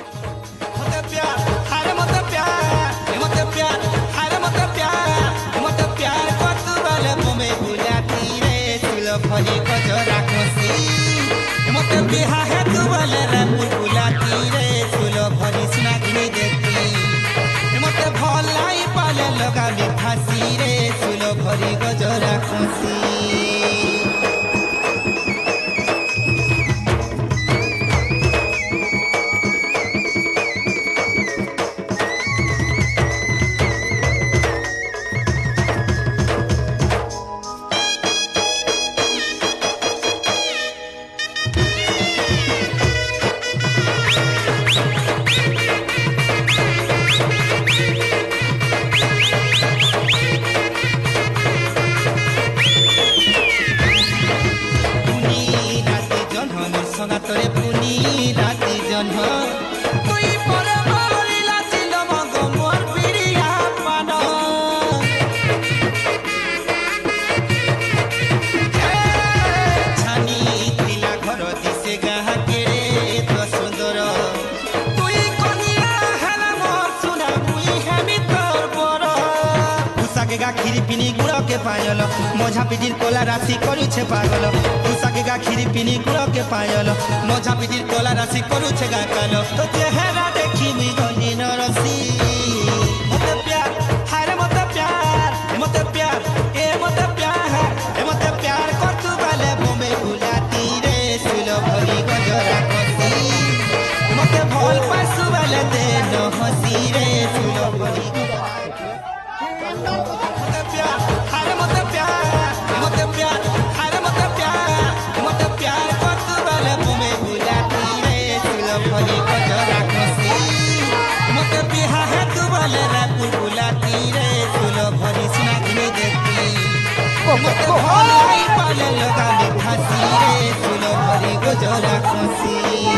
मते प्यार हारे मते प्यार मते प्यार हारे मते प्यार करतु वाले बमे बुलाती रे सुलो भरी गजरा खुशी मते बिहा है तू वाले रे बुलाती रे सुलो भरी सुना गिनी देती मते भलाई पाले लगा मी फांसी रे सुलो भरी गजरा खुशी तोरे पुनी राती जन्म तुई पर भरिला चिल मग मोर पिरिया पान छानी थिला घर दिसे गाहा केरे तो सुंदर तुई कनिया हला मोर सुना मुई हेमी तोर पर उसाके गाखिरी पिनी गुड़ के पायल मझा पिटिर कोला राशि करू छे पागल उसाके गाखिरी पिनी गुड़ के पायल मझा पिटिर कोला राशि करू छे गाकाल तो चेहरा देखी मी गनी नरसी मते प्यार हारे मते प्यार मते प्यार ए मते प्यार करतु वाले बमे बुलाती रे सुलो भरी गजरा खुशी मते भल पासु वाले दे न हसी रे सुलो भरी मते प्यार हारे मते प्यार हारे मते प्यार करतु वाले बमे बुलाती रे सुलो भरी गजरा खुशी मते बिहा है तू वाले रे बुलाती रे सुलो भरी सुना गिनी देती मते भलाई पाले लगा मी फांसी रे सुलो भरी गजरा खुशी